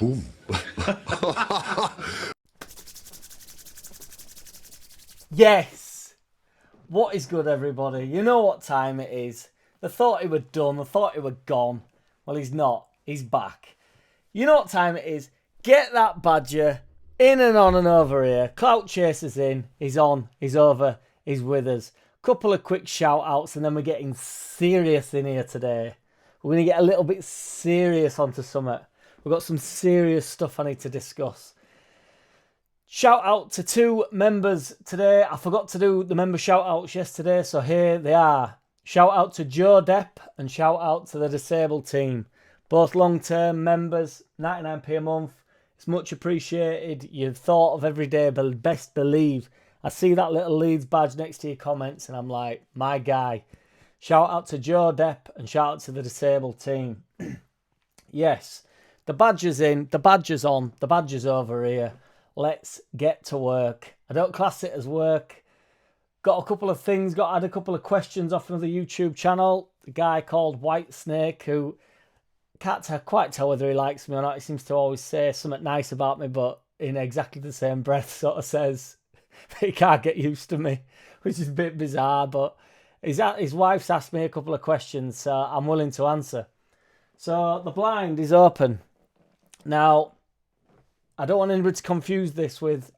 Boom. Yes! What is good, everybody? You know what time it is. They thought he were done. They thought he were gone. Well, he's not. He's back. You know what time it is. Get that badger in and on and over here. Clout Chaser's in. He's on. He's over. He's with us. Couple of quick shout-outs and then we're getting serious in here today. We're going to get a little bit serious onto Summit. We've got some serious stuff I need to discuss. Shout out to two members today. I forgot to do the member shout outs yesterday, so here they are. Shout out to Joe Depp and shout out to the disabled team. Both long-term members, 99p a month. It's much appreciated. You've thought of every day, but best believe. I see that little Leeds badge next to your comments and I'm like, my guy. Shout out to Joe Depp and shout out to the disabled team. Yes, the badger's in, the badger's on, the badger's over here. Let's get to work. I don't class it as work. Got a couple of things. Had a couple of questions off another YouTube channel. A guy called White Snake who can't quite tell whether he likes me or not. He seems to always say something nice about me, but in exactly the same breath sort of says he can't get used to me, which is a bit bizarre. But his wife's asked me a couple of questions, so I'm willing to answer. So the blind is open. Now, I don't want anybody to confuse this with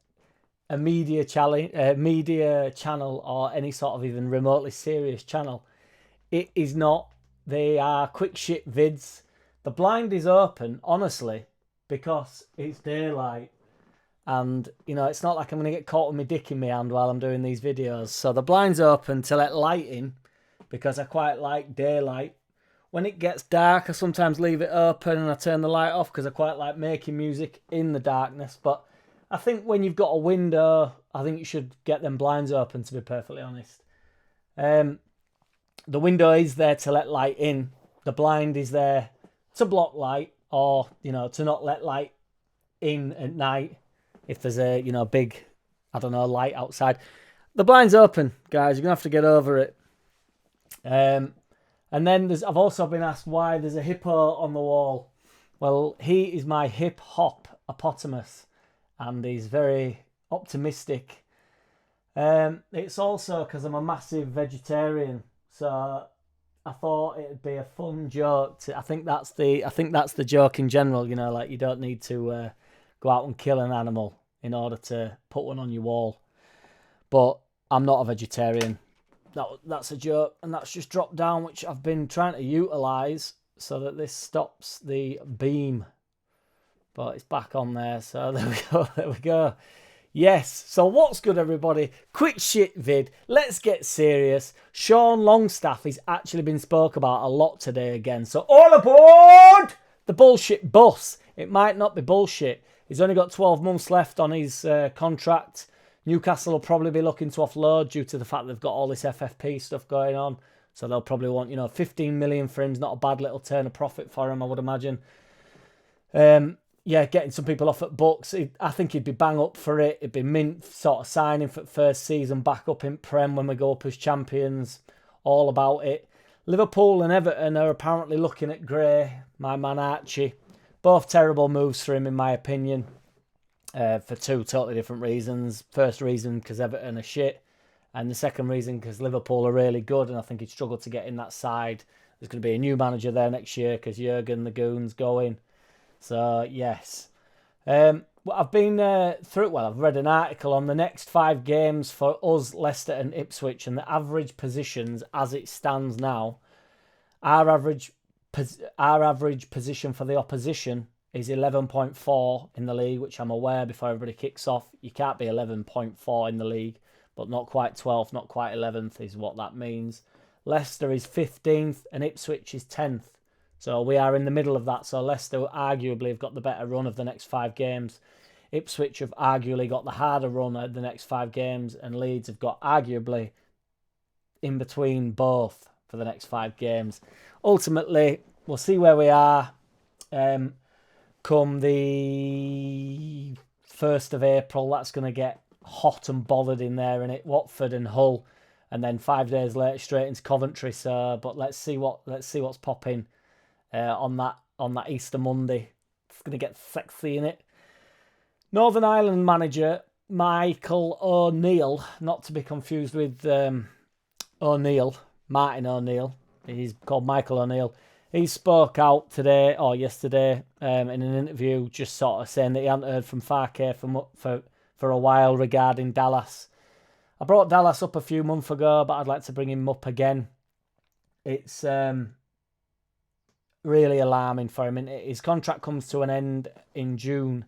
a media channel or any sort of even remotely serious channel. It is not. They are quick shit vids. The blind is open, honestly, because it's daylight. And, you know, it's not like I'm going to get caught with my dick in my hand while I'm doing these videos. So the blind's open to let light in because I quite like daylight. When it gets dark, I sometimes leave it open and I turn the light off because I quite like making music in the darkness. But I think when you've got a window, I think you should get them blinds open, to be perfectly honest. The window is there to let light in. The blind is there to block light or, you know, to not let light in at night if there's a, you know, big, I don't know, light outside. The blind's open, guys. You're going to have to get over it. And then I've also been asked why there's a hippo on the wall. Well, he is my hip-hop opotamus, and he's very optimistic. It's also because I'm a massive vegetarian, so I thought it'd be a fun joke. I think that's the joke in general. You know, like you don't need to go out and kill an animal in order to put one on your wall. But I'm not a vegetarian. That's a joke, and that's just dropped down, which I've been trying to utilise so that this stops the beam. But it's back on there, so there we go. Yes, so what's good, everybody? Quick shit vid. Let's get serious. Sean Longstaff has actually been spoke about a lot today again. So all aboard the bullshit bus. It might not be bullshit. He's only got 12 months left on his contract. Newcastle will probably be looking to offload due to the fact they've got all this FFP stuff going on. So they'll probably want, you know, 15 million for him's not a bad little turn of profit for him, I would imagine. Yeah, getting some people off at books. I think he'd be bang up for it. It'd be mint sort of signing for the first season, back up in Prem when we go up as champions. All about it. Liverpool and Everton are apparently looking at Gray, my man Archie. Both terrible moves for him, in my opinion. For two totally different reasons. First reason, because Everton are shit. And the second reason, because Liverpool are really good. And I think he'd struggle to get in that side. There's going to be a new manager there next year, because Jurgen, the goon's going. So, yes. I've been I've read an article on the next 5 games for us, Leicester and Ipswich. And the average positions, as it stands now, our average position for the opposition is 11.4 in the league, which I'm aware before everybody kicks off. You can't be 11.4 in the league, but not quite 12th, not quite 11th is what that means. Leicester is 15th and Ipswich is 10th. So we are in the middle of that. So Leicester arguably have got the better run of the next 5 games. Ipswich have arguably got the harder run of the next 5 games. And Leeds have got arguably in between both for the next 5 games. Ultimately, we'll see where we are. Come the 1st of April, that's going to get hot and bothered in there, and it Watford and Hull, and then 5 days later straight into Coventry. So, but let's see what's popping on that Easter Monday, It's going to get sexy in it. Northern Ireland manager Michael O'Neill, not to be confused with O'Neill, Martin O'Neill. He's called Michael O'Neill. He spoke out today or yesterday in an interview, just sort of saying that he hadn't heard from Farke for a while regarding Dallas. I brought Dallas up a few months ago, but I'd like to bring him up again. It's really alarming for him. His contract comes to an end in June,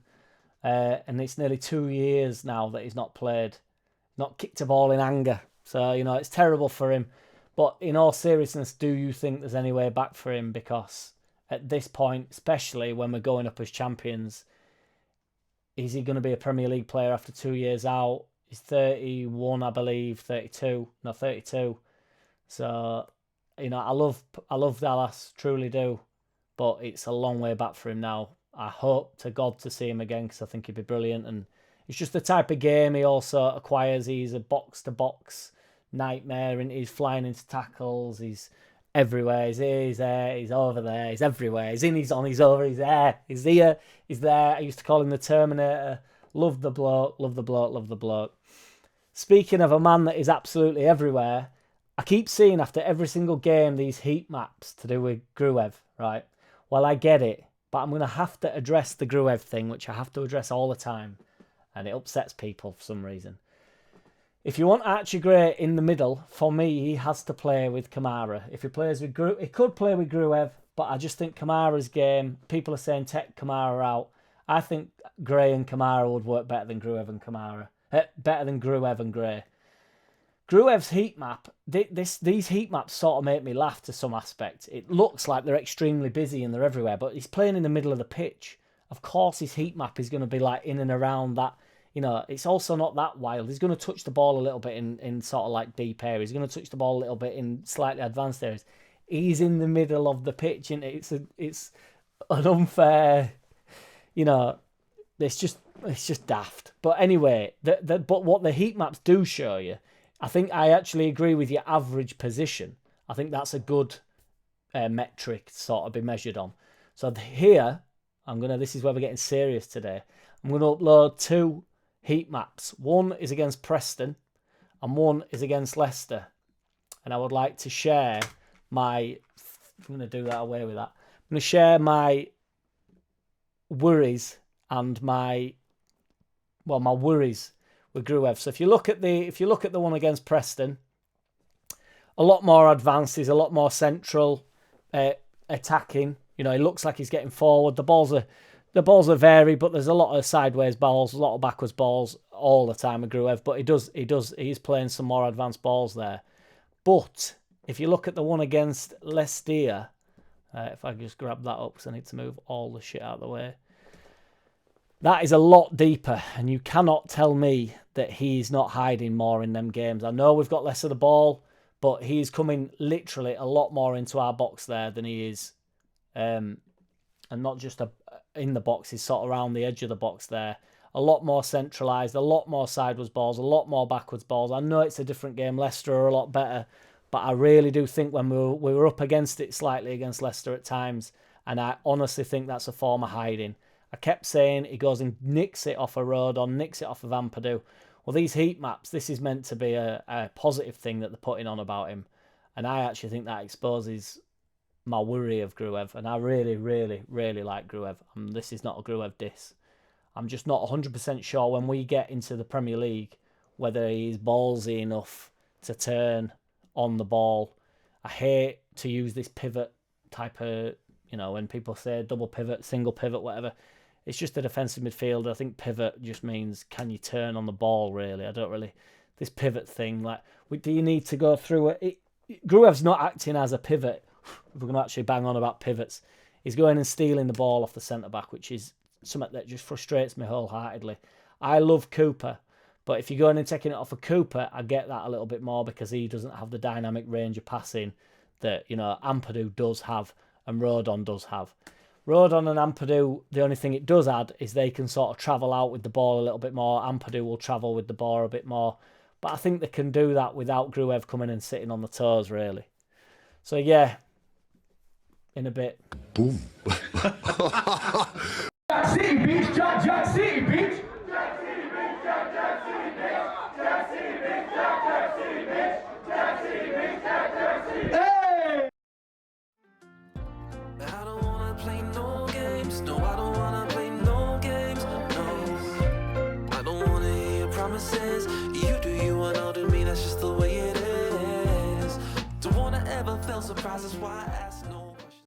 and it's nearly 2 years now that he's not played, not kicked a ball in anger. So, it's terrible for him. But in all seriousness, do you think there's any way back for him? Because at this point, especially when we're going up as champions, is he going to be a Premier League player after 2 years out? He's 31, I believe, 32. No, 32. So, I love Dallas, truly do. But it's a long way back for him now. I hope to God to see him again because I think he'd be brilliant. And it's just the type of game he also acquires. He's a box-to-box nightmare, and he's flying into tackles. He's everywhere. He's here, he's there, he's over there, he's everywhere. He's in, he's on, he's over, he's there, he's here, he's there. I used to call him the Terminator. Love the bloke, love the bloke, love the bloke. Speaking of a man that is absolutely everywhere, I keep seeing after every single game these heat maps to do with Gruev, right? Well, I get it, but I'm going to have to address the Gruev thing, which I have to address all the time, and it upsets people for some reason. If you want Archie Gray in the middle, for me, he has to play with Kamara. If he plays with he could play with Gruev, but I just think Kamara's game, people are saying take Kamara out. I think Gray and Kamara would work better than Gruev and Kamara. Better than Gruev and Gray. Gruev's heat map, these heat maps sort of make me laugh to some aspect. It looks like they're extremely busy and they're everywhere, but he's playing in the middle of the pitch. Of course, his heat map is going to be like in and around that. It's also not that wild. He's going to touch the ball a little bit in sort of like deep areas. He's going to touch the ball a little bit in slightly advanced areas. He's in the middle of the pitch, and it's an unfair, it's just daft. But anyway, but what the heat maps do show you, I think I actually agree with your average position. I think that's a good metric to sort of be measured on. So here, this is where we're getting serious today. I'm going to upload 2 heat maps. One is against Preston and one is against Leicester. And I would like to share I'm going to do that away with that. I'm going to share my worries and my worries with Gruev. So if you look at the one against Preston, a lot more advanced, he's a lot more central, attacking. He looks like he's getting forward. The balls are varied, but there's a lot of sideways balls, a lot of backwards balls all the time with Gruev. But he's playing some more advanced balls there. But if you look at the one against Leicester, if I just grab that up because I need to move all the shit out of the way. That is a lot deeper, and you cannot tell me that he's not hiding more in them games. I know we've got less of the ball, but he's coming literally a lot more into our box there than he is, and not just in the box, he's sort of around the edge of the box there. A lot more centralised, a lot more sideways balls, a lot more backwards balls. I know it's a different game. Leicester are a lot better, but I really do think when we were up against it slightly against Leicester at times, and I honestly think that's a form of hiding. I kept saying he goes and nicks it off a Rodon, nicks it off of Ampadu. Well, these heat maps, this is meant to be a positive thing that they're putting on about him. And I actually think that exposes my worry of Gruev. And I really, really, really like Gruev. This is not a Gruev diss. I'm just not 100% sure when we get into the Premier League whether he's ballsy enough to turn on the ball. I hate to use this pivot type of, when people say double pivot, single pivot, whatever. It's just a defensive midfielder. I think pivot just means can you turn on the ball, really? I don't really... This pivot thing, do you need to go through it? Gruev's not acting as a pivot. If we're going to actually bang on about pivots. He's going and stealing the ball off the centre-back, which is something that just frustrates me wholeheartedly. I love Cooper, but if you're going and taking it off of Cooper, I get that a little bit more because he doesn't have the dynamic range of passing that, Ampadu does have and Rodon does have. Rodon and Ampadu, the only thing it does add is they can sort of travel out with the ball a little bit more. Ampadu will travel with the ball a bit more. But I think they can do that without Gruev coming and sitting on the toes, really. So, yeah, in a bit. Boom. bitch. JackCity, bitch. Hey! I don't wanna play no games. No, I don't wanna play no games. No, I don't wanna hear your promises. You do you, and I'll do me. That's just the way it is. Don't wanna ever feel surprised. That's why I